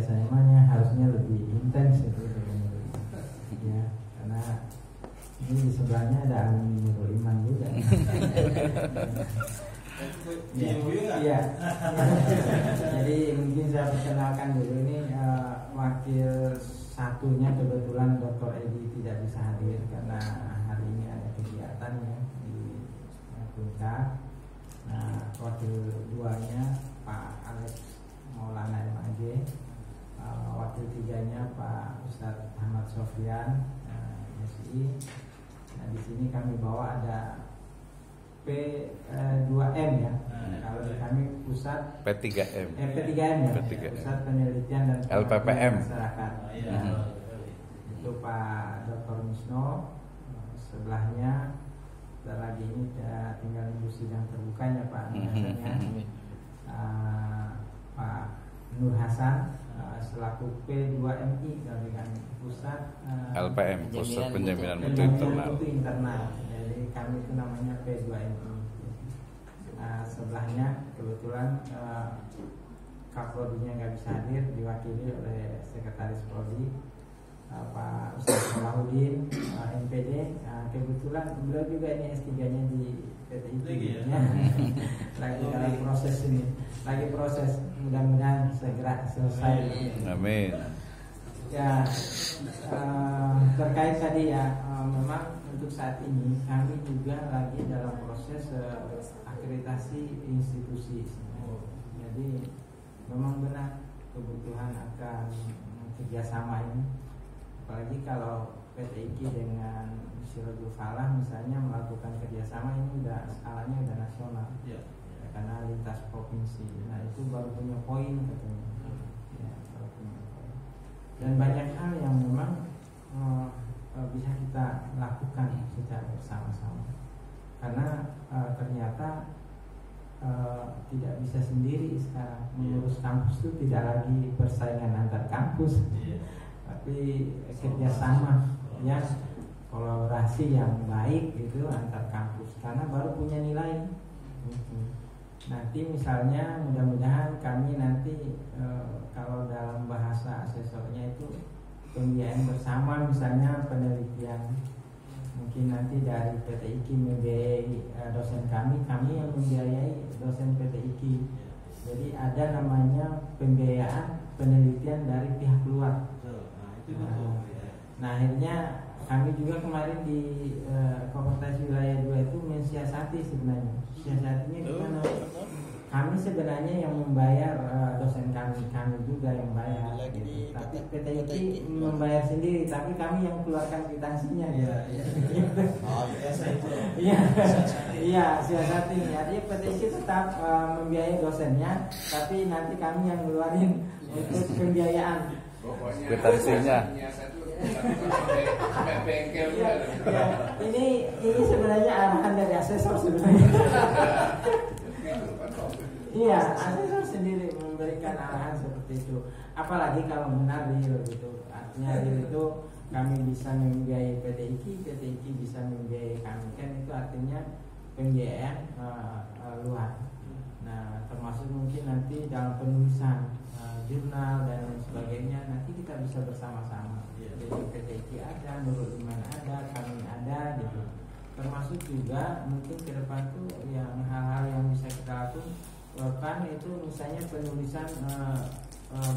biasanya mah harusnya lebih intens itu ya, karena ini di sebelahnya ada Amin Nurul Iman juga. Iya. Jadi mungkin saya perkenalkan dulu ini wakil satunya, kebetulan Dr. Edi tidak bisa hadir karena hari ini ada kegiatan ya di Puncak. Nah, wakil duanya Pak Alex Maulana MAG, wakil tiganya Pak Ustadz Ahmad Sofyan SI. Nah, di sini kami bawa ada P2M ya. Kalau di kami pusat P3M. P3M ya. P3M. Pusat Penelitian dan LPPM. Masyarakat. Itu Pak Dr. Misno, sebelahnya lagi ini tinggal nunggu sidang terbukanya Pak Pak Nur Hasan selaku P2MI dari kami pusat LPM, Pusat Penjaminan Mutu Internal. Jadi kami itu namanya P2MI. Sebelahnya kebetulan Kaprodinya nggak bisa hadir, diwakili oleh Sekretaris Prodi Pak Ustadz Salahuddin MPD. Kebetulan beliau juga ini S3-nya di PTIP ya. Lagi dalam proses ini, lagi proses, mudah-mudahan segera selesai. Amin. Ya, terkait tadi ya, memang untuk saat ini kami juga lagi dalam proses akreditasi institusi. Jadi memang benar kebutuhan akan kerjasama ini. Apalagi kalau PT IKI dengan Sirojul Falah misalnya melakukan kerjasama, ini udah skalanya udah nasional ya, karena lintas provinsi. Nah itu baru punya poin katanya ya, baru punya poin. Dan banyak hal yang memang bisa kita lakukan secara bersama-sama, karena ternyata tidak bisa sendiri sekarang. Mengurus kampus itu tidak lagi persaingan antar kampus, tapi kerjasama ya, kolaborasi yang baik gitu antar kampus, karena baru punya nilai. Nanti misalnya mudah-mudahan kami nanti kalau dalam bahasa asesornya itu pembiayaan bersama, misalnya penelitian, mungkin nanti dari PT IKI membiayai dosen kami yang membiayai dosen PT IKI. Jadi ada namanya pembiayaan penelitian dari pihak luar. Nah akhirnya kami juga kemarin di Komunitas Wilayah 2 itu mensiasati sebenarnya. Siasatinya gimana? Kami sebenarnya yang membayar dosen kami juga yang bayar. Gitu. Tapi PT IKI membayar sendiri, tapi kami yang keluarkan kwitansinya. Iya, siasati. Artinya PT IKI tetap membiayai dosennya, tapi nanti kami yang ngeluarin untuk pembiayaan. Kwitansinya. Ini sebenarnya arahan dari asesor sebenarnya. Iya, asesor sendiri memberikan arahan seperti itu. Apalagi kalau benar real gitu. Artinya real itu kami bisa membiayai PT IKI bisa membiayai kami, kan itu artinya pembiayaan luar. Nah, termasuk mungkin nanti dalam penulisan jurnal dan lain sebagainya, nanti kita bisa bersama-sama. Jadi PT IKI ada, Nurul Iman ada, kami ada gitu. Termasuk juga mungkin ke depan tuh yang hal-hal yang bisa kita lakukan itu misalnya penulisan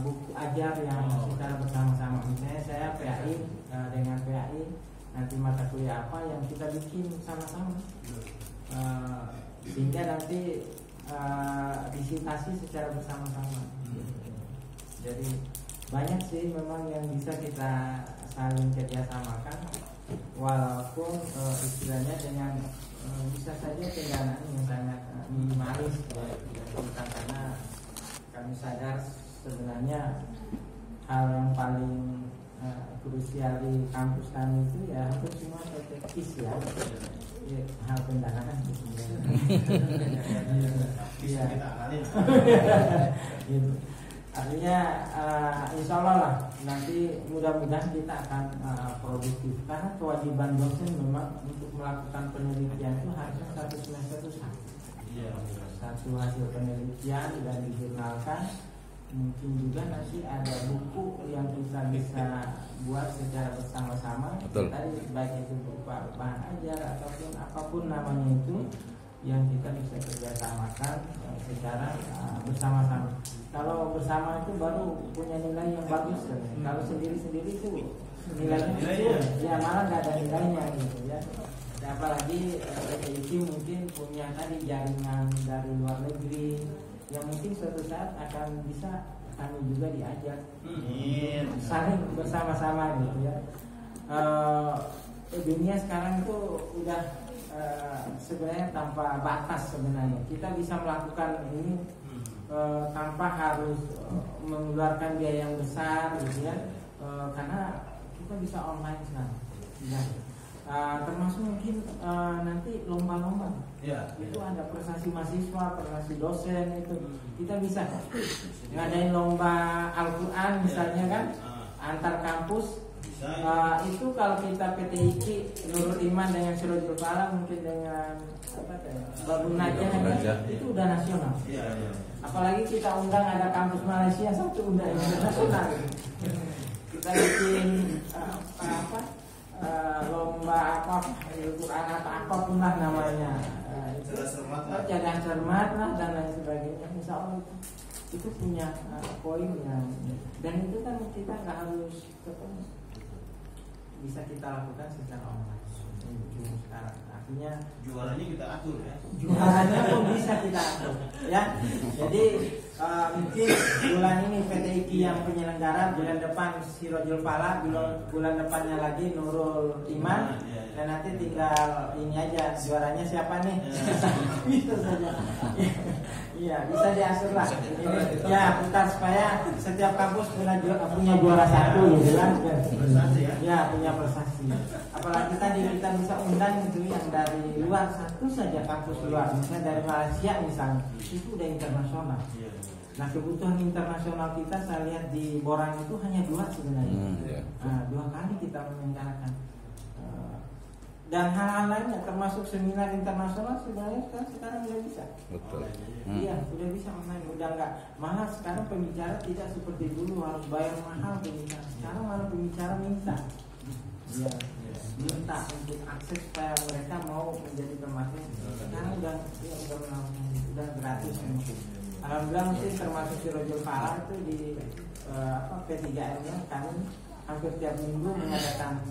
buku ajar yang secara bersama-sama. Misalnya saya PAI dengan PAI, nanti mata kuliah apa yang kita bikin sama-sama, sehingga nanti disertasi secara bersama-sama. Jadi banyak sih memang yang bisa kita saling kerjasamakan, walaupun istilahnya dengan bisa saja pendanaan yang sangat minimalis karena kami sadar sebenarnya hal yang paling krusial di kampus kami itu ya hampir semua teknis ya, hal pendanaan gitu. Gitu. Artinya insya Allah lah nanti mudah-mudahan kita akan produktif, karena kewajiban dosen memang untuk melakukan penelitian itu harusnya satu semester itu satu hasil penelitian dan dijurnalkan, mungkin juga nanti ada buku yang kita bisa buat secara bersama-sama. Tadi baik itu berupa bahan ajar ataupun apapun namanya itu yang kita bisa kerjasamakan secara bersama-sama. Kalau bersama itu baru punya nilai yang bagus. Kalau sendiri-sendiri itu nilainya kecil, ya malah nggak ada nilainya gitu ya. Apalagi PTIQ mungkin punya tadi jaringan dari luar negeri yang mungkin suatu saat akan bisa kami juga diajak saling bersama-sama gitu ya. Dunia sekarang itu udah sebenarnya tanpa batas sebenarnya. Kita bisa melakukan ini tanpa harus mengeluarkan biaya yang besar gitu ya, karena kita bisa online sekarang ya. Termasuk mungkin nanti lomba-lomba itu ada prestasi mahasiswa, prestasi dosen, itu kita bisa ngadain lomba Al-Quran misalnya kan antar kampus. Itu kalau kita PTIQ Nurul Iman dengan Sirojul Falah mungkin dengan Babun Najah itu udah nasional. Apalagi kita undang ada kampus Malaysia satu undang internasional. Kita bikin lomba Al-Quran atau apapun lah namanya, jagaan cermat lah dan lain sebagainya. Insya Allah itu punya poin yang, dan itu kan kita nggak harus ketemu, bisa kita lakukan secara online sekarang. Artinya jualannya kita atur ya. Jualannya pun bisa kita atur ya. Jadi mungkin bulan ini PTIQ yang penyelenggara, bulan depan Sirojul Falah, bulan depannya lagi Nurul Iman, dan nanti tinggal ini aja juaranya siapa nih. Bisa saja. Iya, bisa diatur lah. Ya, bukan supaya setiap kampus punya juara satu gitu kan. Ya, punya prestasi. Apalagi tadi kita bisa undang itu yang dari luar, satu saja kampus luar, misalnya dari Malaysia misalnya, itu udah internasional. Nah, kebutuhan internasional kita saya lihat di Borang itu hanya 2 sebenarnya. Nah, 2 kali kita menyelenggarakan. Dan hal-hal lainnya termasuk seminar internasional sebenarnya sekarang udah bisa. Betul. Iya, udah bisa online, udah enggak. Malah sekarang pembicara tidak seperti dulu harus bayar mahal pembicara. Sekarang malah pembicara minta. Iya, minta untuk akses supaya mereka mau menjadi termasuk. Sekarang udah gratis. Alhamdulillah mungkin termasuk Sirojul Falah itu di P3M-nya kami hampir tiap minggu mengadakan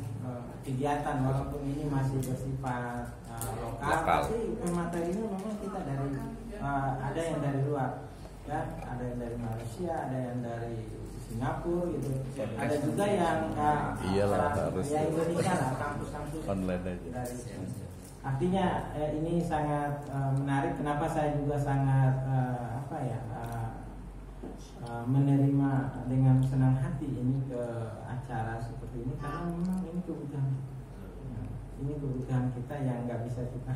kegiatan, walaupun ini masih bersifat lokal, tapi materinya memang kita dari ada yang dari luar, ya, ada yang dari Malaysia, ada yang dari Singapura gitu, ada juga yang Indonesia lah, kampus-kampus online aja. Dari, artinya ini sangat menarik. Kenapa saya juga sangat menerima dengan senang hati ini ke acara seperti ini, karena memang ini kebutuhan kita yang nggak bisa kita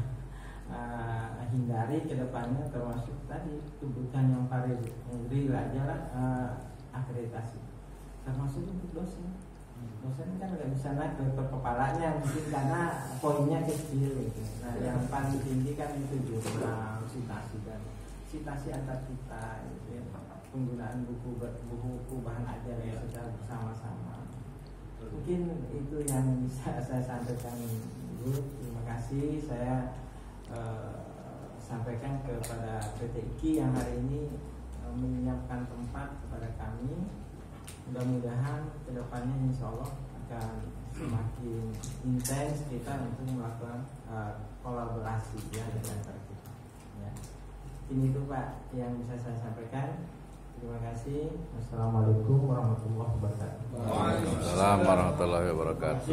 hindari ke depannya, termasuk tadi kebutuhan yang paling real aja lah, akreditasi, termasuk untuk dosen kan nggak bisa naik ke kepalanya mungkin karena poinnya kecil gitu. Nah, yang paling tinggi kan itu jurnal, citasi antar kita gitu ya. Penggunaan buku bahan ajar secara bersama-sama. Mungkin itu yang bisa saya sampaikan dulu. Terima kasih. Saya sampaikan kepada PTIQ yang hari ini menyiapkan tempat kepada kami. Mudah-mudahan kedepannya insya Allah akan semakin intens kita untuk melakukan kolaborasi ya di antara kita. Ya. Ini itu Pak yang bisa saya sampaikan. Terima kasih. Wassalamualaikum warahmatullahi wabarakatuh. Waalaikumsalam warahmatullahi wabarakatuh.